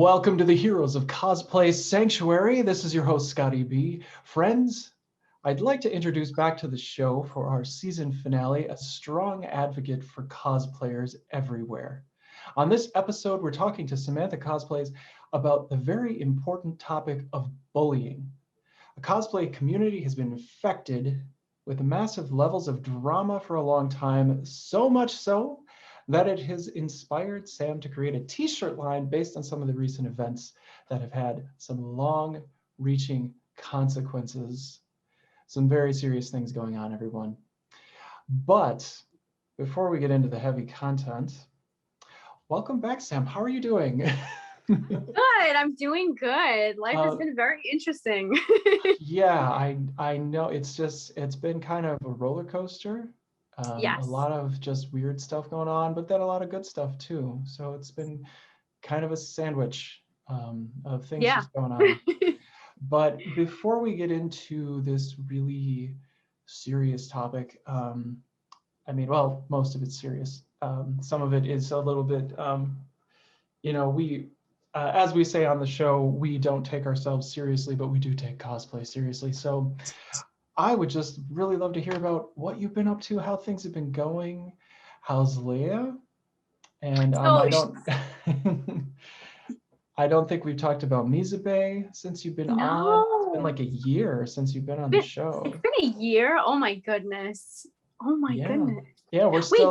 Welcome to the Heroes of Cosplay Sanctuary. This is your host, ScottyB. Friends, I'd like to introduce back to the show for our season finale, a strong advocate for cosplayers everywhere. On this episode, we're talking to Samantha Cosplays about the very important topic of bullying. The cosplay community has been infected with massive levels of drama for a long time, so much so that it has inspired Sam to create a t-shirt line based on some of the recent events that have had some long-reaching consequences. Some very serious things going on, everyone. But before we get into the heavy content, welcome back, Sam. How are you doing? Good, I'm doing good. Life has been very interesting. Yeah, I know it's been kind of a roller coaster. Yes. A lot of just weird stuff going on, but then a lot of good stuff too. So it's been kind of a sandwich of things just going on. But before we get into this really serious topic, I mean, well, most of it's serious. Some of it is a little bit, as we say on the show, we don't take ourselves seriously, but we do take cosplay seriously. So I would just really love to hear about what you've been up to, how things have been going. How's Leia? And I don't think we've talked about MizuBay since you've been on. It's been like a year since you've been on the show. It's been a year. Oh my goodness. Oh my goodness. Yeah, we're still.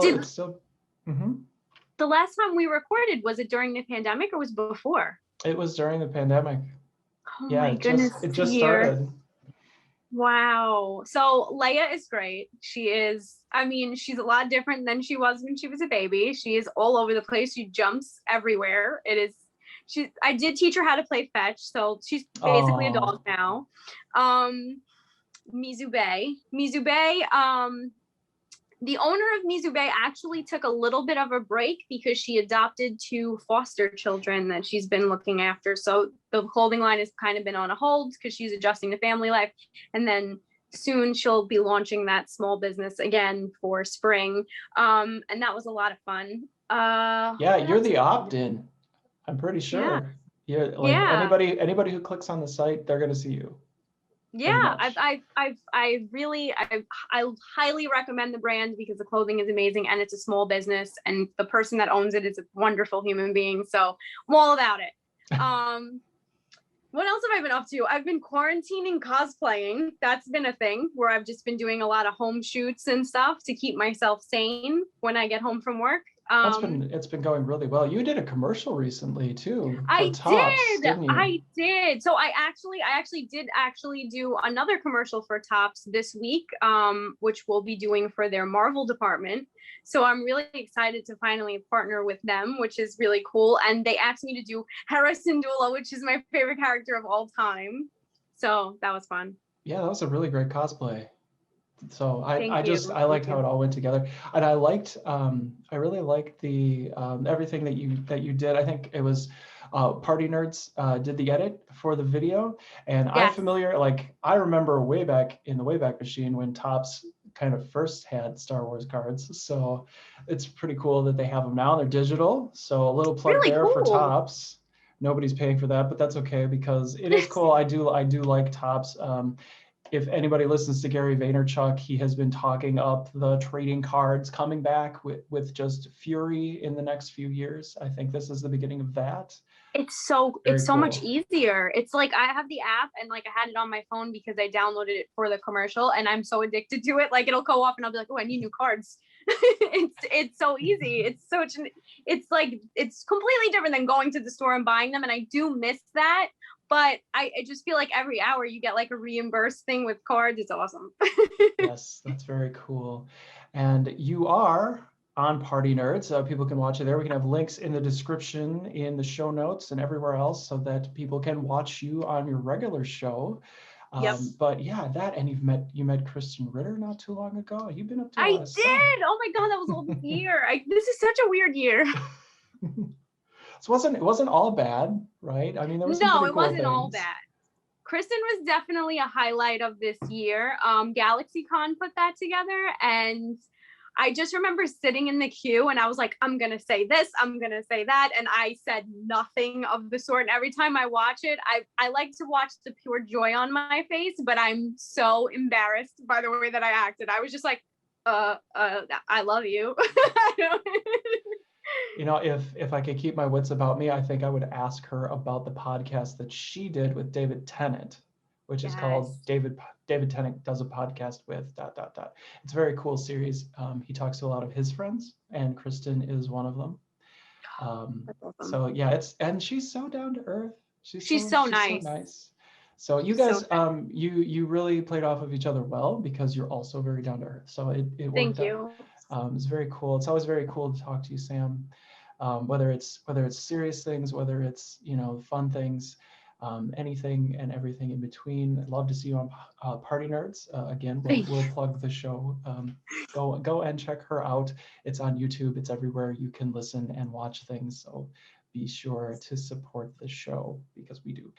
The last time we recorded, was it during the pandemic or was it before? It was during the pandemic. Oh my goodness. It just started. Wow. So Leia is great. She's a lot different than she was when she was a baby. She is all over the place. She jumps everywhere. I did teach her how to play fetch, so she's basically a dog now. MizuBay, the owner of MizuBay actually took a little bit of a break because she adopted 2 foster children that she's been looking after. So the clothing line has kind of been on a hold because she's adjusting to family life. And then soon she'll be launching that small business again for spring. And that was a lot of fun. You're the opt-in. I'm pretty sure. Yeah. Anybody who clicks on the site, they're going to see you. Yeah, I highly recommend the brand because the clothing is amazing and it's a small business and the person that owns it is a wonderful human being. So I'm all about it. What else have I been up to? I've been quarantining cosplaying. That's been a thing where I've just been doing a lot of home shoots and stuff to keep myself sane when I get home from work. It's been going really well. You did a commercial recently too. I Tops, didn't you? I did. So I actually did do another commercial for Tops this week, which we'll be doing for their Marvel department. So I'm really excited to finally partner with them, which is really cool. And they asked me to do Hera Syndulla, which is my favorite character of all time. So that was fun. Yeah, that was a really great cosplay. So I liked how it all went together, and I really liked the everything that you did. I think it was PartyNerdz did the edit for the video, and yes. I remember way back in the Wayback Machine when Topps kind of first had Star Wars cards. So it's pretty cool that they have them now. They're digital, so a little plug really there cool. For Topps. Nobody's paying for that, but that's okay because it is cool. I do like Topps. If anybody listens to Gary Vaynerchuk, he has been talking up the trading cards coming back with just fury in the next few years. I think this is the beginning of that. It's so cool. Much easier. It's like I have the app and like I had it on my phone because I downloaded it for the commercial and I'm so addicted to it. Like it'll go off and I'll be like, oh, I need new cards. It's so easy. It's completely different than going to the store and buying them. And I do miss that. But I just feel like every hour you get like a reimbursed thing with cards. It's awesome. Yes, that's very cool. And you are on PartyNerdz, so people can watch it there. We can have links in the description, in the show notes, and everywhere else so that people can watch you on your regular show. Yes. But yeah, and you met Kristen Ritter not too long ago. You've been up to I did. Oh my God, that was all this year. This is such a weird year. So it wasn't all bad, right? I mean, there was some pretty cool wasn't things. all bad. Kristen was definitely a highlight of this year. GalaxyCon put that together, and I just remember sitting in the queue and I was like, I'm going to say this, I'm going to say that. And I said nothing of the sort. And every time I watch it, I like to watch the pure joy on my face, but I'm so embarrassed by the way that I acted. I was just like, I love you. You know, if I could keep my wits about me, I think I would ask her about the podcast that she did with David Tennant, which is called David Tennant Does a Podcast with ... It's a very cool series. He talks to a lot of his friends, and Kristen is one of them. That's awesome. So yeah, and she's so down to earth. She's so nice. So nice. So you guys, you really played off of each other well because you're also very down to earth. So it worked Thank out. you. It's very cool. It's always very cool to talk to you, Sam. Whether it's serious things, whether it's fun things, anything and everything in between. I'd love to see you on PartyNerdz. Again, we'll plug the show. Go and check her out. It's on YouTube. It's everywhere you can listen and watch things. So be sure to support the show because we do.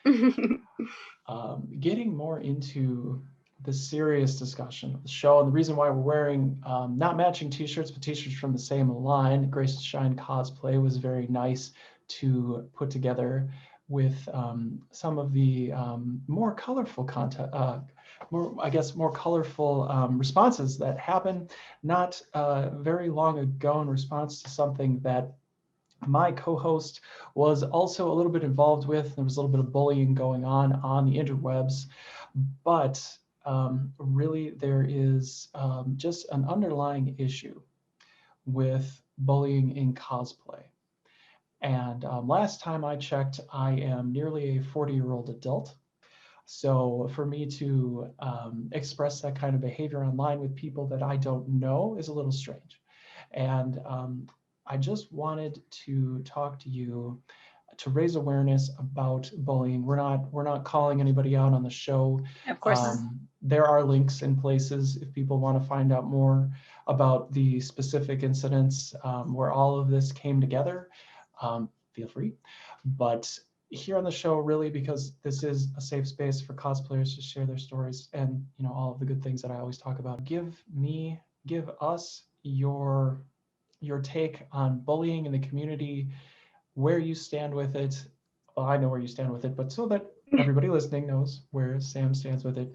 Getting more into the serious discussion of the show, and the reason why we're wearing not matching t-shirts, but t-shirts from the same line, Grace and Shine Cosplay, was very nice to put together with some of the more colorful content, more colorful responses that happened not very long ago in response to something that my co-host was also a little bit involved with. There was a little bit of bullying going on the interwebs, but really there is just an underlying issue with bullying in cosplay. And last time I checked, I am nearly a 40-year-old adult. So for me to express that kind of behavior online with people that I don't know is a little strange. And I just wanted to talk to you to raise awareness about bullying. We're not calling anybody out on the show. Of course not. There are links in places if people want to find out more about the specific incidents where all of this came together. Feel free. But here on the show, really, because this is a safe space for cosplayers to share their stories and all of the good things that I always talk about. Give us your take on bullying in the community, where you stand with it. Well, I know where you stand with it, but so that everybody listening knows where Sam stands with it.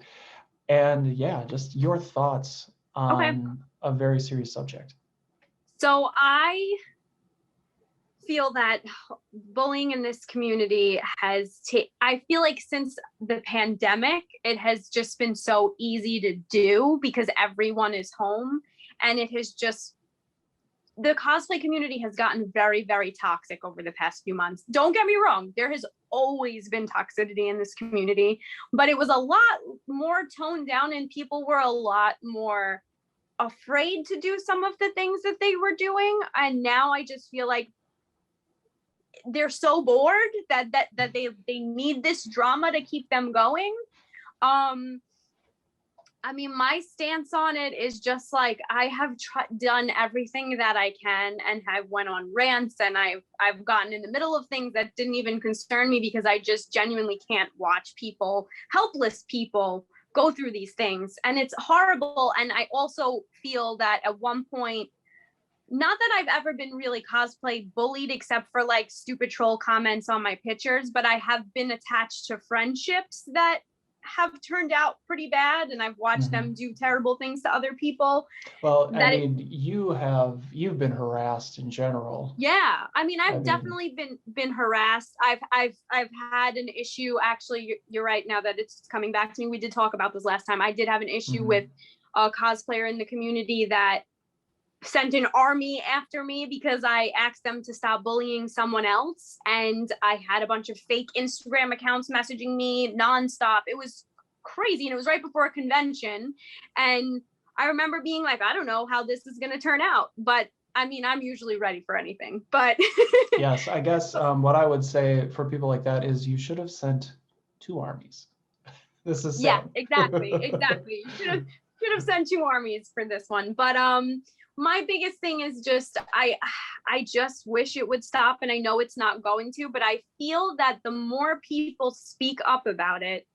And yeah, just your thoughts on a very serious subject. So I feel that bullying in this community I feel like since the pandemic, it has just been so easy to do because everyone is home, and it has just, the cosplay community has gotten very, very toxic over the past few months. Don't get me wrong, there has always been toxicity in this community, but it was a lot more toned down and people were a lot more afraid to do some of the things that they were doing. And now I just feel like they're so bored that they need this drama to keep them going. I mean, my stance on it is just like, I have done everything that I can and have went on rants, and I've gotten in the middle of things that didn't even concern me because I just genuinely can't watch people, helpless people, go through these things. And it's horrible. And I also feel that at one point, not that I've ever been really cosplay bullied except for like stupid troll comments on my pictures, but I have been attached to friendships that have turned out pretty bad, and I've watched them do terrible things to other people. Well, I mean, you've been harassed in general. Yeah, I mean, I've definitely been harassed. I've had an issue. Actually, you're right, now that it's coming back to me. We did talk about this last time. I did have an issue with a cosplayer in the community that sent an army after me because I asked them to stop bullying someone else. And I had a bunch of fake Instagram accounts messaging me nonstop. It was crazy. And it was right before a convention. And I remember being like, I don't know how this is going to turn out. But I mean, I'm usually ready for anything. But yes, I guess what I would say for people like that is you should have sent 2 armies. This is Sam. Yeah, exactly. You should have sent 2 armies for this one. But my biggest thing is just, I just wish it would stop, and I know it's not going to, but I feel that the more people speak up about it,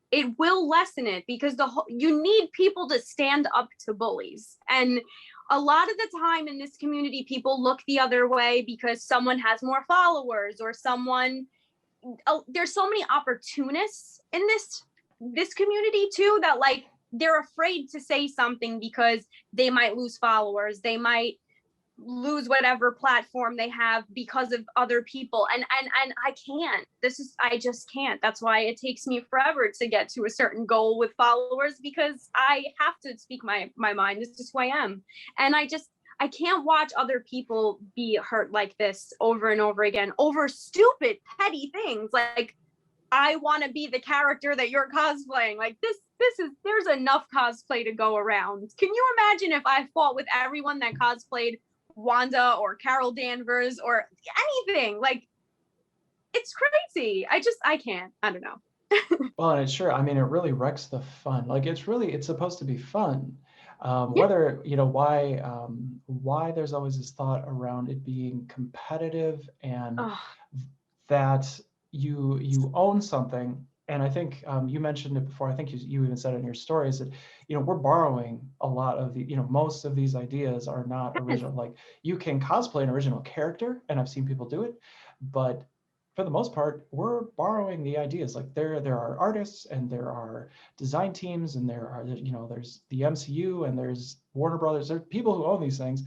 it will lessen it, because you need people to stand up to bullies. And a lot of the time in this community, people look the other way because someone has more followers or someone, there's so many opportunists in this community too, that like they're afraid to say something because they might lose followers, they might lose whatever platform they have because of other people, and I just can't. That's why it takes me forever to get to a certain goal with followers, because I have to speak my mind. It's just who I am, and I can't watch other people be hurt like this over and over again over stupid petty things. Like, I want to be the character that you're cosplaying. Like, there's enough cosplay to go around. Can you imagine if I fought with everyone that cosplayed Wanda or Carol Danvers or anything? Like, it's crazy. I can't. I don't know. Well, and it's sure, I mean, it really wrecks the fun. Like, it's supposed to be fun. Whether, why there's always this thought around it being competitive and that you own something. And I think you mentioned it before. I think you even said it in your stories that, we're borrowing a lot of the, most of these ideas are not original. Like, you can cosplay an original character, and I've seen people do it, but for the most part, we're borrowing the ideas. Like, there are artists, and there are design teams, and there's the MCU, and there's Warner Brothers. There's people who own these things.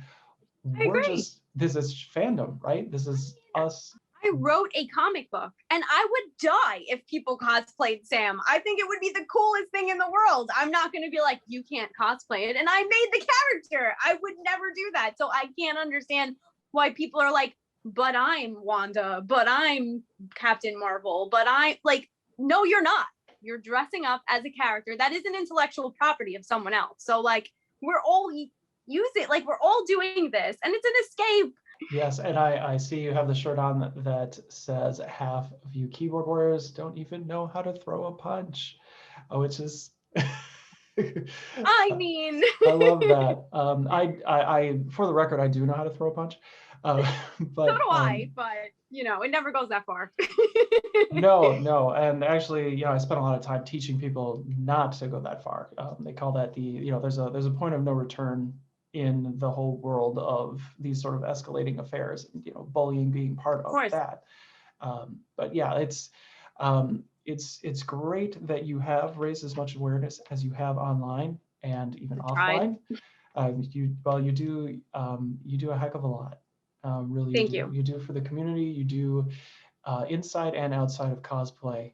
This is fandom, right? This is us. I wrote a comic book, and I would die if people cosplayed Sam. I think it would be the coolest thing in the world. I'm not going to be like, you can't cosplay it, and I made the character. I would never do that. So I can't understand why people are like, but I'm Wanda, but I'm Captain Marvel, but I like, no, you're not. You're dressing up as a character that is an intellectual property of someone else. So like, we're all use it. Like, we're all doing this, and it's an escape. Yes, and I see you have the shirt on that says half of you keyboard warriors don't even know how to throw a punch, which is. I mean, I love that. I for the record, I do know how to throw a punch, but so do I. But it never goes that far. No, and actually, I spent a lot of time teaching people not to go that far. They call that there's a point of no return in the whole world of these sort of escalating affairs, bullying being part of that. But yeah, it's great that you have raised as much awareness as you have online and even offline. You do a heck of a lot. Really, Thank you. You do for the community. You do inside and outside of cosplay.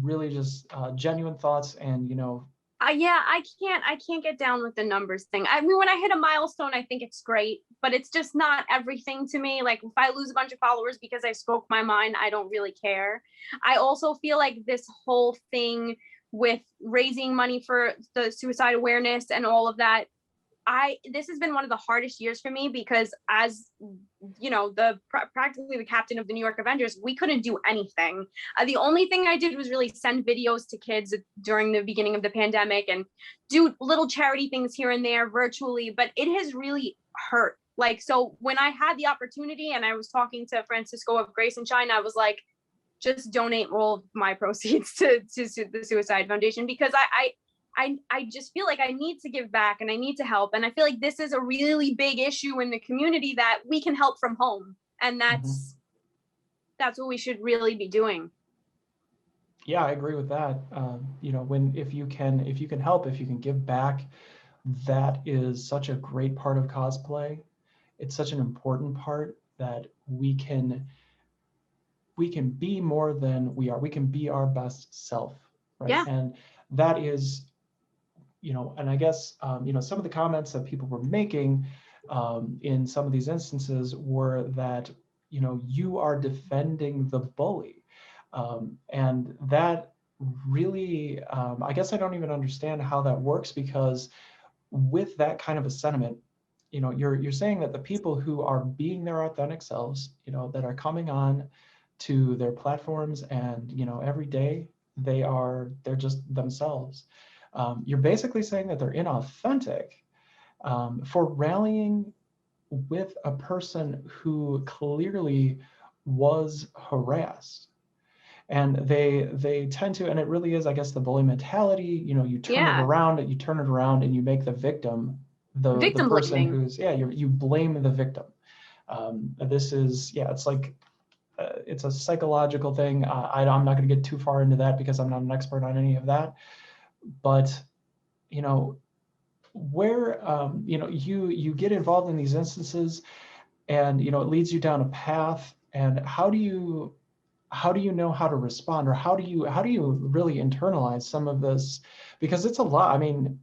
Really, just genuine thoughts, and I can't get down with the numbers thing. I mean, when I hit a milestone, I think it's great, but it's just not everything to me. Like, if I lose a bunch of followers because I spoke my mind, I don't really care. I also feel like this whole thing with raising money for the suicide awareness and all of that, this has been one of the hardest years for me, because as practically the captain of the New York Avengers, we couldn't do anything. The only thing I did was really send videos to kids during the beginning of the pandemic and do little charity things here and there virtually, but it has really hurt. Like, so when I had the opportunity and I was talking to Francisco of Grace in China, I was like, just donate all of my proceeds to the Suicide Foundation, because I just feel like I need to give back and I need to help. And I feel like this is a really big issue in the community that we can help from home. And that's what we should really be doing. Yeah, I agree with that. If you can help, if you can give back, that is such a great part of cosplay. It's such an important part that we can be more than we are. We can be our best self, right? Yeah. And that is, and I guess, some of the comments that people were making in some of these instances were that, you are defending the bully. And that really, I guess I don't even understand how that works, because with that kind of a sentiment, you're saying that the people who are being their authentic selves, that are coming on to their platforms and, every day they're just themselves. You're basically saying that they're inauthentic for rallying with a person who clearly was harassed. And they tend to, and it really is, I guess, the bully mentality. You turn it around and you make the victim the Victim person blaming. who's, yeah, you blame the victim. This is, yeah, it's like, it's a psychological thing. I'm not going to get too far into that because I'm not an expert on any of that. But, you know, where, you know, you get involved in these instances and, you know, it leads you down a path. And how do you know how to respond, or how do you really internalize some of this? Because it's a lot. I mean,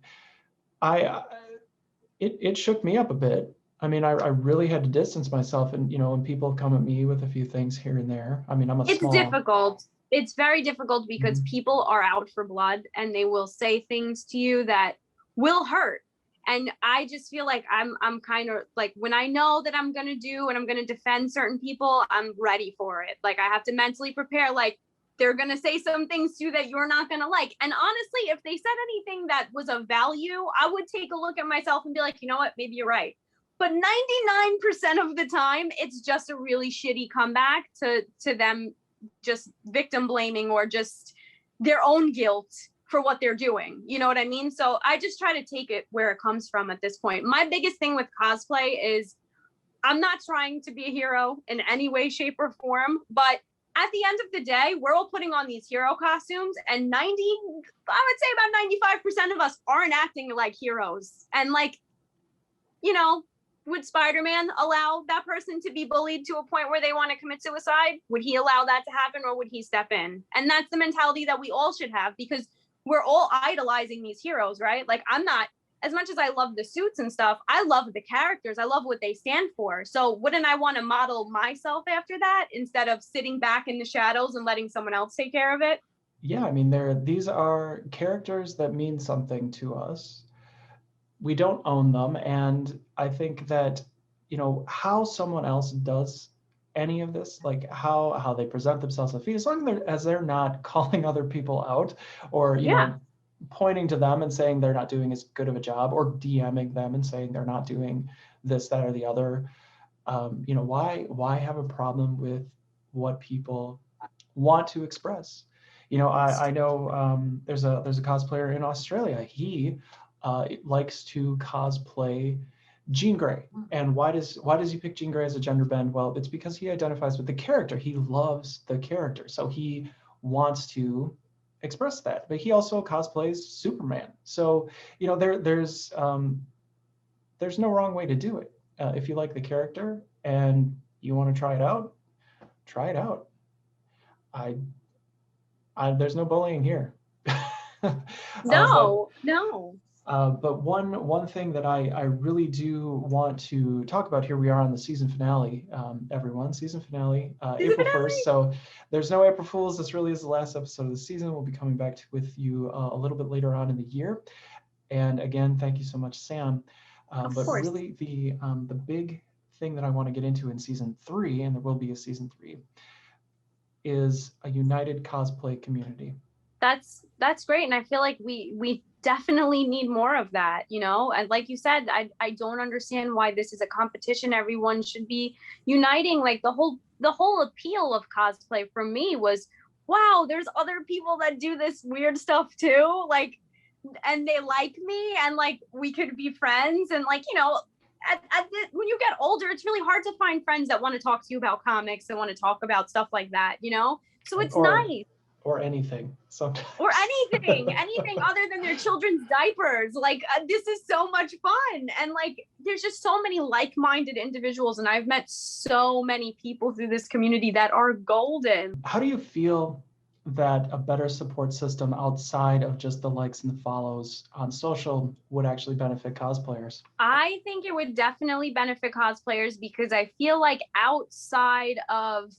it shook me up a bit. I mean, I really had to distance myself, and you know, when people come at me with a few things here and there. I mean, I'm a It's small. difficult. It's very difficult because people are out for blood and they will say things to you that will hurt. And I just feel like I'm kind of like, when I know that I'm gonna do and I'm gonna defend certain people, I'm ready for it. Like, I have to mentally prepare, like, they're gonna say some things to you that you're not gonna like. And honestly, if they said anything that was of value, I would take a look at myself and be like, you know what, maybe you're right. But 99% of the time, it's just a really shitty comeback to them just victim blaming or just their own guilt for what they're doing. You know what I mean? So I just try to take it where it comes from at this point. My biggest thing with cosplay is I'm not trying to be a hero in any way, shape, or form, but at the end of the day, we're all putting on these hero costumes, and I would say about 95% of us aren't acting like heroes. And like, you know, would Spider-Man allow that person to be bullied to a point where they want to commit suicide? Would he allow that to happen, or would he step in? And that's the mentality that we all should have, because we're all idolizing these heroes, right? Like, I'm not, as much as I love the suits and stuff, I love the characters. I love what they stand for. So wouldn't I want to model myself after that instead of sitting back in the shadows and letting someone else take care of it? Yeah, I mean, these are characters that mean something to us. We don't own them, and I think that, you know, how someone else does any of this, like how they present themselves on feed, as long as they're not calling other people out, or you Yeah. know, pointing to them and saying they're not doing as good of a job, or DMing them and saying they're not doing this, that, or the other. You know, why have a problem with what people want to express? You know, I know there's a cosplayer in Australia. He likes to cosplay Jean Grey. And why does he pick Jean Grey as a gender bend? Well, it's because he identifies with the character. He loves the character, so he wants to express that. But he also cosplays Superman. So you know, there's no wrong way to do it. If you like the character and you want to try it out, try it out. I there's no bullying here. No, no. But one thing that I really do want to talk about, here we are on the season finale, everyone, season finale, April 1st. So there's no April Fools. This really is the last episode of the season. We'll be coming back with you a little bit later on in the year. And again, thank you so much, Sam. But course. really the big thing that I want to get into in season 3, and there will be a season 3, is a united cosplay community. That's great, and I feel like we definitely need more of that, you know. And like you said, I don't understand why this is a competition. Everyone should be uniting. Like, the whole appeal of cosplay for me was, wow, there's other people that do this weird stuff too, like, and they like me, and like, we could be friends. And like, you know, when you get older, it's really hard to find friends that want to talk to you about comics and want to talk about stuff like that, you know. So it's nice. Or anything. Sometimes. Or anything other than their children's diapers. Like, this is so much fun. And like, there's just so many like-minded individuals, and I've met so many people through this community that are golden. How do you feel that a better support system outside of just the likes and the follows on social would actually benefit cosplayers? I think it would definitely benefit cosplayers, because I feel like outside of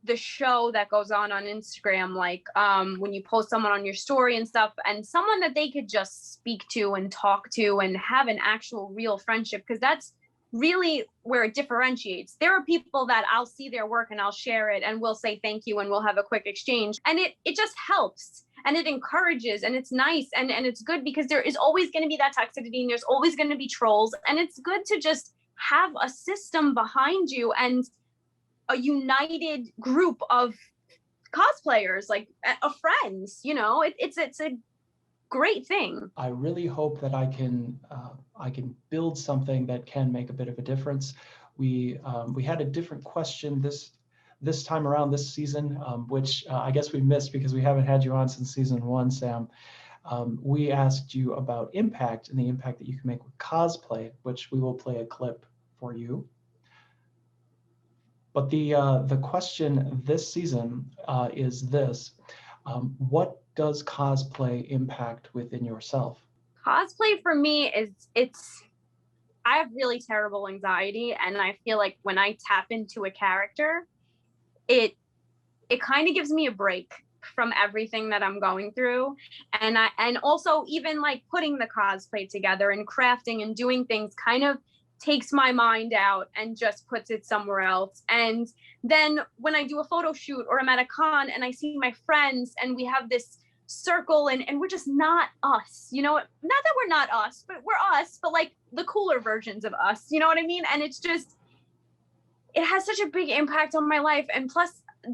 the show that goes on Instagram, like when you post someone on your story and stuff, and someone that they could just speak to and talk to and have an actual real friendship, because that's really where it differentiates. There are people that I'll see their work and I'll share it and we'll say thank you and we'll have a quick exchange, and it just helps and it encourages and it's nice and it's good, because there is always going to be that toxicity and there's always going to be trolls, and it's good to just have a system behind you and a united group of cosplayers, like of friends, you know. It's a great thing. I really hope that I can build something that can make a bit of a difference. We had a different question this time around this season, which I guess we missed because we haven't had you on since season 1, Sam. We asked you about impact and the impact that you can make with cosplay, which we will play a clip for you. But the question this season is this: what does cosplay impact within yourself? Cosplay for me I have really terrible anxiety, and I feel like when I tap into a character, it kind of gives me a break from everything that I'm going through. And also even like putting the cosplay together and crafting and doing things kind of takes my mind out and just puts it somewhere else. And then when I do a photo shoot or I'm at a con and I see my friends and we have this circle and we're just not us, you know, not that we're not us, but we're us, but like the cooler versions of us, you know what I mean? And it's just, it has such a big impact on my life. And plus,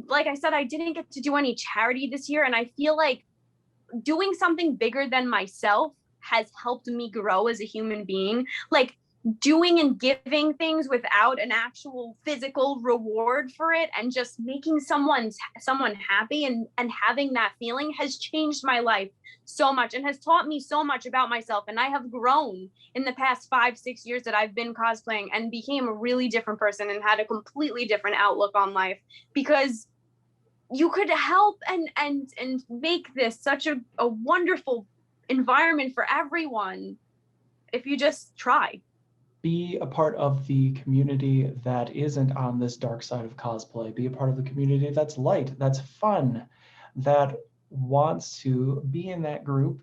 like I said, I didn't get to do any charity this year. And I feel like doing something bigger than myself has helped me grow as a human being. Like doing and giving things without an actual physical reward for it and just making someone happy and having that feeling has changed my life so much and has taught me so much about myself. And I have grown in the past 5-6 years that I've been cosplaying and became a really different person and had a completely different outlook on life, because you could help and make this such a wonderful environment for everyone if you just try. Be a part of the community that isn't on this dark side of cosplay. Be a part of the community that's light, that's fun, that wants to be in that group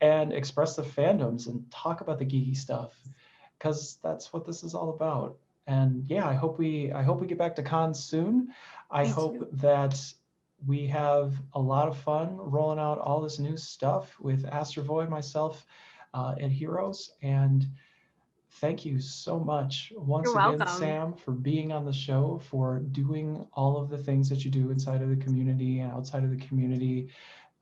and express the fandoms and talk about the geeky stuff, because that's what this is all about. And yeah, I hope we get back to cons soon. I hope that we have a lot of fun rolling out all this new stuff with Astrovoy, myself, and Heroes. And thank you so much once again, Sam, for being on the show, for doing all of the things that you do inside of the community and outside of the community.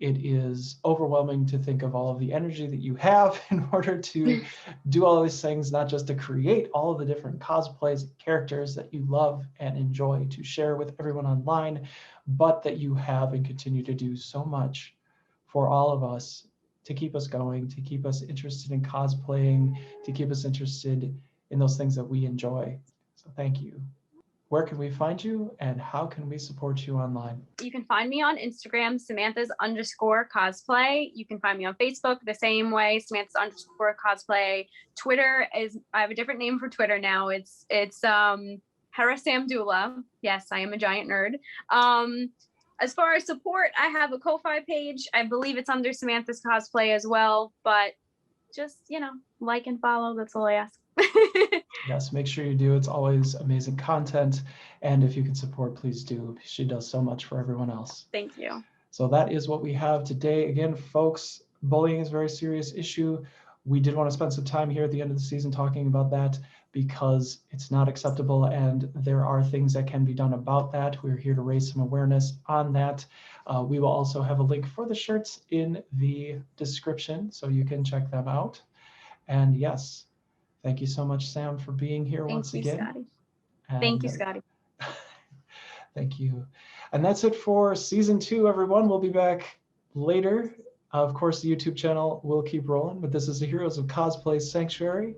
It is overwhelming to think of all of the energy that you have in order to do all these things, not just to create all of the different cosplays and characters that you love and enjoy to share with everyone online, but that you have and continue to do so much for all of us to keep us going, to keep us interested in cosplaying, to keep us interested in those things that we enjoy. So thank you. Where can we find you and how can we support you online? You can find me on Instagram, Samantha's_cosplay. You can find me on Facebook the same way, Samantha's_cosplay. Twitter I have a different name for Twitter now. It's Hera Samdula. Yes, I am a giant nerd. As far as support, I have a Ko-Fi page. I believe it's under Samantha's Cosplay as well, but just, you know, like and follow. That's all I ask. Yes, make sure you do. It's always amazing content. And if you can support, please do. She does so much for everyone else. Thank you. So that is what we have today. Again, folks, bullying is a very serious issue. We did want to spend some time here at the end of the season talking about that because it's not acceptable and there are things that can be done about that. We're here to raise some awareness on that. We will also have a link for the shirts in the description so you can check them out. And yes, thank you so much, Sam, for being here once again. Scotty. Thank you, Scotty. Thank you. And that's it for season 2, everyone. We'll be back later. Of course, the YouTube channel will keep rolling, but this is the Heroes of Cosplay Sanctuary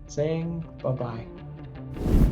saying bye-bye.